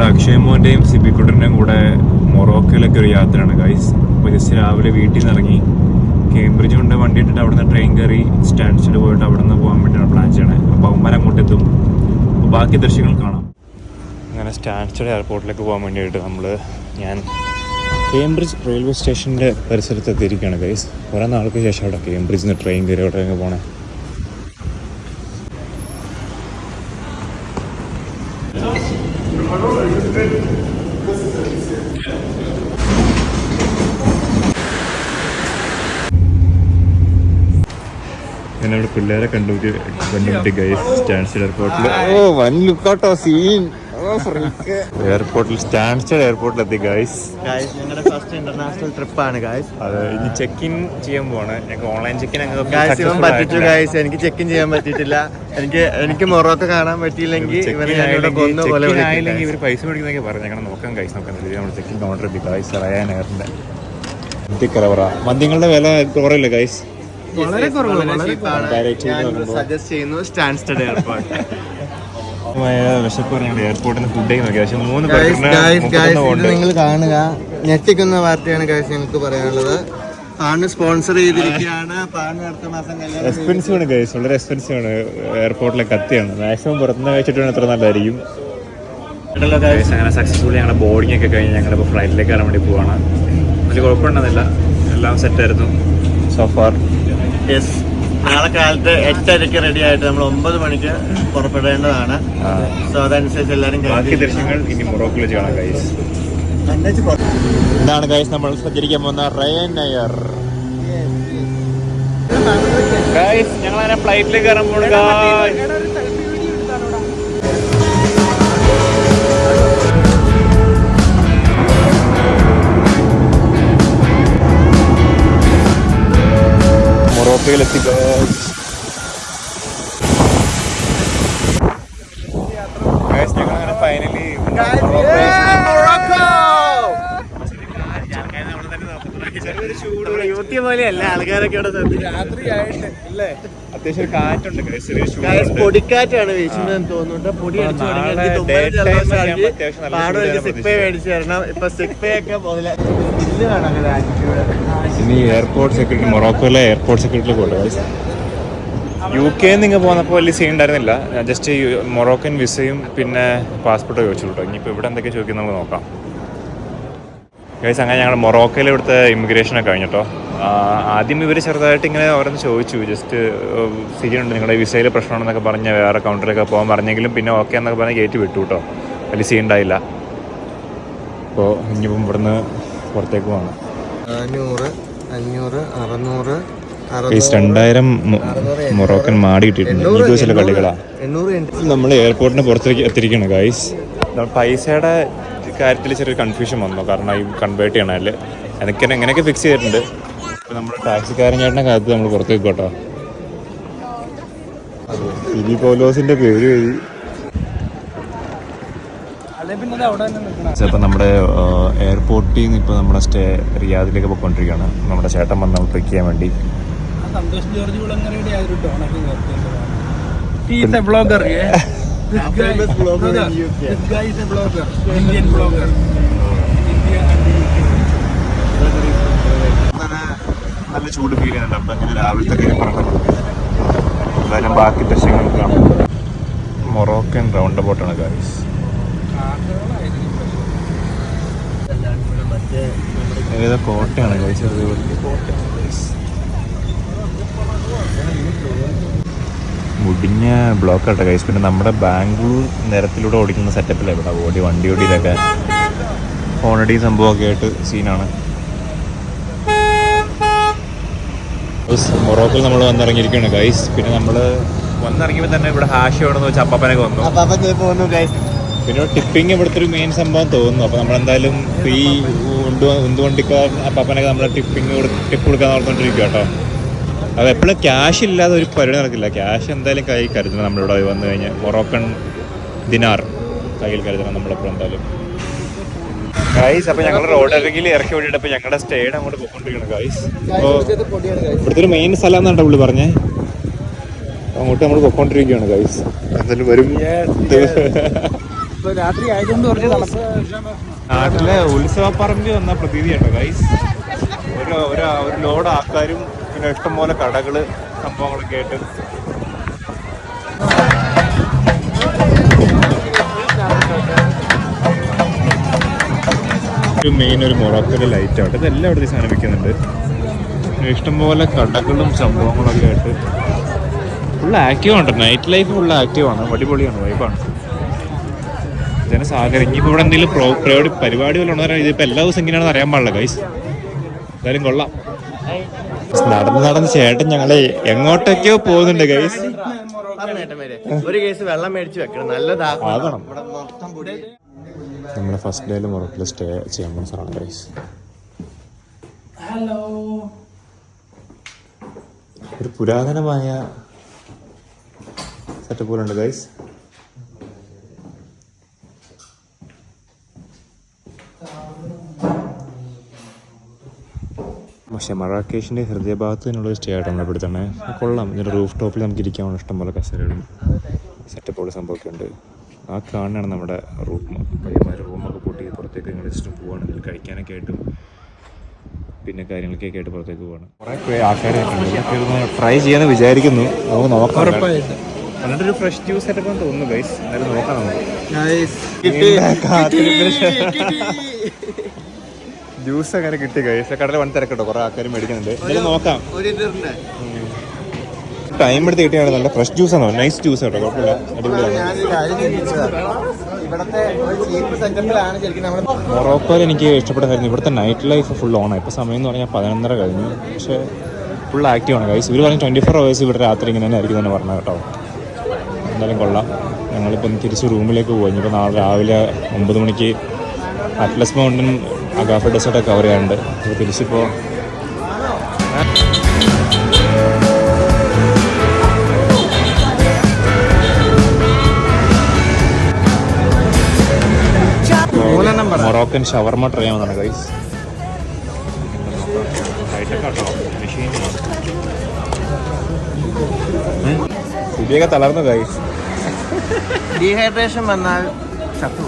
അക്ഷയ് മോൻ്റെയും സിബിക്കുട്ടൻ്റെയും കൂടെ മൊറോക്കോയിലൊക്കെ ഒരു യാത്രയാണ് ഗൈസ്. അപ്പോൾ ജസ്റ്റ് രാവിലെ വീട്ടിൽ നിന്ന് ഇറങ്ങി കേംബ്രിഡ്ജ് കൊണ്ട് വണ്ടി ഇട്ടിട്ട് അവിടെ നിന്ന് ട്രെയിൻ കയറി സ്റ്റാൻഡ്സിൽ പോയിട്ട് അവിടെ നിന്ന് പോകാൻ വേണ്ടിയാണ് പ്ലാൻ ചെയ്യണത്. അപ്പോൾ അവന്മാർ അങ്ങോട്ട് എത്തും. അപ്പോൾ ബാക്കി ദൃശ്യങ്ങൾ കാണാം. അങ്ങനെ സ്റ്റാൻഡ്സിയുടെ എയർപോർട്ടിലേക്ക് പോകാൻ വേണ്ടിയിട്ട് ഞാൻ കേംബ്രിഡ്ജ് റെയിൽവേ സ്റ്റേഷൻ്റെ പരിസരത്ത് എത്തിയിരിക്കുകയാണ് ഗൈസ്. കുറേ നാൾക്ക് ശേഷം അവിടെ കേംബ്രിഡ്ജിൽ നിന്ന് ട്രെയിൻ കയറി അവിടെ പോകണേ. ഞാനവിടെ പിള്ളേരെ കണ്ടുപിടി ഗൈസ് സ്റ്റാൻഡ്സ്റ്റിഡ് എയർപോർട്ടിൽ. ഓ വൻ ലുക്കൗട്ടോ സീൻ. എയർപോർട്ടിൽ സ്റ്റാൻഡ്സ്റ്റിഡ് എയർപോർട്ടിൽ എത്തി ഗൈസ്. ഞങ്ങളുടെ ഫസ്റ്റ് ഇന്റർനാഷണൽ ട്രിപ്പാണ് ഗൈസ്. അതെ, ഇനി ചെക്ക് ഇൻ ചെയ്യാൻ പോവാണ്. ഞങ്ങൾക്ക് ഓൺലൈൻ ചെക്ക് ഇൻ പറ്റിച്ചു ഗൈസ്. എനിക്ക് ചെക്ക് ഇൻ ചെയ്യാൻ പറ്റിയിട്ടില്ല. എനിക്ക് മൊറോക്കോ കാണാൻ പറ്റിയില്ലെങ്കിൽ ഇവർ പൈസ മേടിക്കുന്നൊക്കെ പറഞ്ഞു. ഞങ്ങൾ നോക്കാം ഗൈസ്, നോക്കാൻ നമ്മൾ ചെക്ക് ഇൻ കൗണ്ടർ എത്തി ഗൈസ്. റയാൻ എയറിന്റെ എത്തിക്കറവറ മന്തിങ്ങളുടെ വില കുറവില്ല ഗൈസ്, വളരെ കുറവ്. സജസ്റ്റ് ചെയ്യുന്നു സ്റ്റാൻഡ്സ്റ്റിഡ് എയർപോർട്ട്. വിശപ്പ് ഞങ്ങൾ എയർപോർട്ടിൽ നിന്ന് ഫുഡ് നോക്കി. പക്ഷെ 3 നിങ്ങൾ കാണുക, ഞെട്ടിക്കുന്ന വാർത്തയാണ് ഗൈസ് ഞങ്ങൾക്ക് പറയാനുള്ളത്. പാണ് സ്പോൺസർ ചെയ്തിരിക്കുകയാണ്. പാണ് അടുത്ത മാസം എക്സ്പെൻസീവ് ആണ് ഗൈസ്, വളരെ എക്സ്പെൻസീവ് ആണ്. എയർപോർട്ടിലെ കത്തിയാണ്. മാക്സിമം പുറത്തുനിന്ന് കഴിച്ചിട്ട് എത്ര നല്ലതായിരിക്കും. അങ്ങനെ സക്സസ്ഫുള്ളി ഞങ്ങളുടെ ബോർഡിംഗ് ഒക്കെ കഴിഞ്ഞ് ഞങ്ങളിപ്പോൾ ഫ്ലൈറ്റിലേക്ക് കയറാൻ വേണ്ടി പോവാണ്. വലിയ കുഴപ്പമുണ്ടെന്നില്ല, എല്ലാം സെറ്റായിരുന്നു സോ ഫാർ. നാളെ കാലത്ത് 8:30 റെഡി ആയിട്ട് നമ്മൾ 9 മണിക്ക് പുറപ്പെടേണ്ടതാണ്. സോ അതനുസരിച്ച് എല്ലാവരും ബാക്കി ദൃശ്യങ്ങൾ ഇനി മൊറോക്കോയിൽ വെച്ച് കാണാം ഗൈസ്. ഇതാണ് ഗൈസ് നമ്മൾ സഞ്ചരിക്കാൻ പോകുന്ന റയൻ എയർ ഗൈസ്. ഞങ്ങളങ്ങനെ ഫ്ലൈറ്റിലേക്ക് കയറാൻ പോകുക. മൊറോക്കോയിലെത്തി ഗൈസ്. ഞങ്ങളങ്ങനെ ഫൈനലി യൂത്തി പോലെയല്ല ആൾക്കാരൊക്കെ അത്യാവശ്യം കാറ്റുണ്ട് ഗൈസ്. പൊടിക്കാറ്റാണ് വീശുന്നതെന്ന് തോന്നുന്നുണ്ട്. പൊടി സിക് പേ മേടിച്ചു തരണം. ഇപ്പൊ സിക് പേ ഒക്കെ ഇനി എയർപോർട്ട് സെക്യൂരിറ്റി, മൊറോക്കോയിലെ എയർപോർട്ട് സെക്യൂരിറ്റിയിൽ പോട്ടെ ഗൈസ്. UK നിങ്ങൾ പോന്നപ്പോൾ വലിയ സീൻ ഉണ്ടായിരുന്നില്ല. ജസ്റ്റ് മൊറോക്കൻ വിസയും പിന്നെ പാസ്പോർട്ടോ ചോദിച്ചു കേട്ടോ. ഇനിയിപ്പോൾ ഇവിടെ എന്തൊക്കെ ചോദിക്കുന്നത് നമുക്ക് നോക്കാം ഗൈസ്. അങ്ങനെ ഞങ്ങൾ മൊറോക്കോയിൽ ഇവിടുത്തെ ഇമിഗ്രേഷനൊക്കെ കഴിഞ്ഞിട്ടോ. ആദ്യം ഇവർ ചെറുതായിട്ട് ഇങ്ങനെ ഓരോന്ന് ചോദിച്ചു, ജസ്റ്റ് സീനുണ്ട് നിങ്ങളുടെ വിസയിൽ പ്രശ്നമുണ്ടെന്നൊക്കെ പറഞ്ഞ് വേറെ കൗണ്ടറിലൊക്കെ പോകാൻ പറഞ്ഞെങ്കിലും പിന്നെ ഓക്കെ എന്നൊക്കെ പറഞ്ഞ് കയറ്റി വിട്ടു കേട്ടോ. വലിയ സീൻ ഉണ്ടായില്ല. അപ്പോൾ ഇനിയിപ്പം ഇവിടുന്ന് പുറത്തേക്ക് പോകണം. 400, 500, 600, 2000 മൊറോക്കൻ മാടി കിട്ടിയിട്ടുണ്ട്. ചില കളികളാണ്. നമ്മൾ എയർപോർട്ടിന് പുറത്തേക്ക് എത്തിയിരിക്കുകയാണ് ഗൈസ്. പൈസയുടെ കാര്യത്തിൽ ചെറിയൊരു കൺഫ്യൂഷൻ വന്നു, കാരണം ഈ കൺവേർട്ട് ചെയ്യണതിൽ എങ്ങനെയൊക്കെ ഫിക്സ് ചെയ്തിട്ടുണ്ട്. ഇപ്പോൾ നമ്മുടെ ടാക്സിക്കാരൻ ചേട്ടൻ്റെ കാലത്ത് നമ്മൾ പുറത്തേക്ക് കേട്ടോ. ഫിലി പൗലോസിൻ്റെ പേര് എഴുതി. ചിലപ്പോൾ നമ്മുടെ എയർപോർട്ടിൽ നിന്ന് ഇപ്പോൾ നമ്മുടെ റിയാദിലേക്ക് പോയിക്കൊണ്ടിരിക്കുകയാണ്. നമ്മുടെ ചേട്ടൻ വന്ന് നമ്മൾ പിക്ക് ചെയ്യാൻ വേണ്ടി. സന്തോഷ് ജോർജ് കുളങ്ങരയുടെ ആ ഒരു ടോണൊക്കെ നിർത്തിയിട്ട് He's a blogger, yeah. This guy, famous blogger in UK. This guy is a blogger, Indian blogger. India and UK. നല്ല ചൂട് ഫീൽ ചെയ്യുന്നുണ്ട്. അപ്പം അങ്ങനെ രാവിലത്തെ കാര്യം പറഞ്ഞു. എന്തായാലും ബാക്കി ദൃശ്യങ്ങൾ കാണാം. മൊറോക്കൻ റൗണ്ട് അബൌട്ടാണ് ഗൈസ്. ഏതോ കോട്ടയാണ് ഗൈസ്, വലിയ കോട്ടയാണ് ഗൈസ്. മുടിഞ്ഞ ബ്ലോക്ക് ആട്ടെ ഗൈസ്. പിന്നെ നമ്മുടെ ബാംഗ്ലൂർ നിരത്തിലൂടെ ഓടിക്കുന്ന സെറ്റപ്പിലാണ് ഇവിടെ വണ്ടി ഓടിയിലൊക്കെ ഹോണടി സംഭവമൊക്കെ ആയിട്ട് സീനാണ്. മൊറോക്കോയിൽ നമ്മൾ വന്നിറങ്ങിയിരിക്കുകയാണ് ഗൈസ്. പിന്നെ നമ്മൾ വന്നിറങ്ങിയപ്പോൾ തന്നെ ഇവിടെ ഹാഷ് എവിടെന്ന് വെച്ചാൽ അപ്പാപ്പനൊക്കെ വന്നു. പിന്നെ ടിപ്പിങ് ഇവിടുത്തെ ഒരു മെയിൻ സംഭവം തോന്നുന്നു. അപ്പോൾ നമ്മളെന്തായാലും ഈ ഉന്തുവണ്ടിക്കാർ അപ്പാപ്പനൊക്കെ നമ്മളെ ടിപ്പ് കൊടുക്കാൻ നടന്നുകൊണ്ടിരിക്കുക കേട്ടോ. അത് എപ്പോഴും ക്യാഷ് ഇല്ലാതെ ഒരു പരിപാടി നടക്കില്ല. ക്യാഷ് എന്തായാലും കയ്യിൽ കരുതണം. നമ്മളിവിടെ വന്നു കഴിഞ്ഞാൽ മൊറോക്കൻ ദിനാർ കയ്യിൽ കരുതണം നമ്മളെപ്പോഴും എന്തായാലും ഗൈസ്. അപ്പോൾ ഞങ്ങൾ റോഡ് ഇറങ്ങിയിൽ ഇറക്കി വേണ്ടിയിട്ട് അപ്പോൾ ഞങ്ങളുടെ സ്റ്റേയുടെ അങ്ങോട്ട് പോയിക്കൊണ്ടിരിക്കണം ഗൈസ്. അപ്പോൾ ഇവിടുത്തെ ഒരു മെയിൻ സ്ഥലം എന്നാണ് പുള്ളി പറഞ്ഞേ. അങ്ങോട്ട് നമ്മൾ പോയിക്കൊണ്ടിരിക്കുകയാണ് ഗൈസ്. എന്തായാലും വരും ഇപ്പൊ രാത്രി ആയതുകൊണ്ട് കുറച്ച് തണുപ്പ്. നാട്ടിലെ ഉത്സവപ്പറമ്പിൽ വന്ന പ്രതീതിയുണ്ടോ ഗൈസ്? ഒരു ലോഡ് ആൾക്കാരും പിന്നെ ഇഷ്ടംപോലെ കടകള് സംഭവങ്ങളൊക്കെ ആയിട്ട്. മെയിൻ ഒരു മൊറോക്കോയിലെ ലൈറ്റ് ആവട്ടെ, ഇതെല്ലാം ഇവിടെ സാധനം വിൽക്കുന്നുണ്ട്. ഇഷ്ടംപോലെ കടകളും സംഭവങ്ങളൊക്കെ ആയിട്ട് ഫുൾ ആക്റ്റീവാണ്. നൈറ്റ് ലൈഫ് ഫുൾ ആക്റ്റീവാണ്, അടിപൊളിയാണ്, വൈബാണ്. ജനസാഗരം. ഇനിയിപ്പോൾ ഇവിടെ എന്തെങ്കിലും പരിപാടി വല്ല ഉണ്ടെന്ന് ഇതിപ്പോൾ എല്ലാ ദിവസം ഇങ്ങനെയാണെന്ന് അറിയാൻ പാടില്ല ഗൈസ്. എന്തായാലും കൊള്ളാം. നടന്ന് ചേട്ടൻ ഞങ്ങളെ എങ്ങോട്ടൊക്കെയോ പോകുന്നുണ്ട് ഗൈസ്. ഒരു കേസ് വെള്ളം മേടിച്ച് വെക്കണം, നല്ലതാകണം. നമ്മുടെ ഫസ്റ്റ് ഡേയിൽ മൊറോക്കോയിൽ സ്റ്റേ ചെയ്യാൻ പോകുന്ന സ്ഥലമാണ് ഗൈസ്. ഹലോ. ഒരു പുരാതനമായ സെറ്റപ്പ് പോലെ ഉണ്ട് ഗൈസ്. പക്ഷേ മറാക്കേഷിൻ്റെ ഹൃദയഭാഗത്ത് തന്നെയുള്ളൊരു സ്റ്റേ ആയിട്ട് നമ്മളിവിടെ തന്നെ കൊള്ളാം. ഇതിൻ്റെ റൂഫ് ടോപ്പിൽ നമുക്ക് ഇരിക്കാനുള്ള ഇഷ്ടംപോലെ കസേരകളും സെറ്റപ്പോടെ സംഭവമൊക്കെ ഉണ്ട്. ആ കാണാനാണ് നമ്മുടെ റൂം. പയ്യന്മാർ റൂമൊക്കെ പൂട്ടി പുറത്തേക്ക് നിങ്ങൾ ജസ്റ്റ് പോവുകയാണെങ്കിൽ കഴിക്കാനൊക്കെ ആയിട്ടും പിന്നെ കാര്യങ്ങളൊക്കെ ആയിട്ട് പുറത്തേക്ക് പോവാണ്. കുറേ ആൾക്കാരായിട്ടുണ്ട്. ട്രൈ ചെയ്യാന്ന് വിചാരിക്കുന്നു. നമുക്ക് നോക്കാം. നല്ലൊരു ഫ്രഷ് ജ്യൂസ് ആയിട്ടൊക്കെ തോന്നുന്നു ഗൈസ്. എന്നാലും നോക്കാം നമുക്ക്. ജ്യൂസ് അങ്ങനെ കിട്ടി ഗൈസ്. കടയിൽ വൺ തിരക്കട്ടോ, കുറെ ആൾക്കാർ മേടിക്കുന്നുണ്ട്. എന്തായാലും നോക്കാം. ടൈം എടുത്ത് കിട്ടിയാണ്. നല്ല ഫ്രഷ് ജ്യൂസ് ആണോ, നൈസ് ജ്യൂസ് കേട്ടോ, കുഴപ്പമില്ല, അടിപൊളിയാണ്. മൊറോക്കോയിൽ എനിക്ക് ഇഷ്ടപ്പെട്ട കാര്യം ഇവിടുത്തെ നൈറ്റ് ലൈഫ് ഫുൾ ഓണാണ്. ഇപ്പോൾ സമയം എന്ന് പറഞ്ഞാൽ 11:30 കഴിഞ്ഞു. പക്ഷേ ഫുൾ ആക്റ്റീവാണ് ഗൈസ്. ഇവർ പറഞ്ഞ് 24 hours ഇവിടെ രാത്രി ഇങ്ങനെ തന്നെ ആയിരിക്കും തന്നെ പറഞ്ഞത് കേട്ടോ. എന്തായാലും കൊള്ളാം. ഞങ്ങളിപ്പം തിരിച്ച് റൂമിലേക്ക് പോകും. ഇനിയിപ്പോൾ നാളെ രാവിലെ 9 മണിക്ക് അറ്റ്ലസ് മൗണ്ടൻ അഗാഫ ഡെസേർട്ടൊക്കെ കവർ ചെയ്യാറുണ്ട്. അപ്പോൾ തിരിച്ചിപ്പോൾ മൊറോക്കൻ ഷവർമ ട്രൈ ചെയ്യാവുന്നതാണ് ഗൈസ്. പുതിയൊക്കെ തളർന്നു ഗൈസ്. ഡീഹൈഡ്രേഷൻ വന്നാൽ ചത്തു.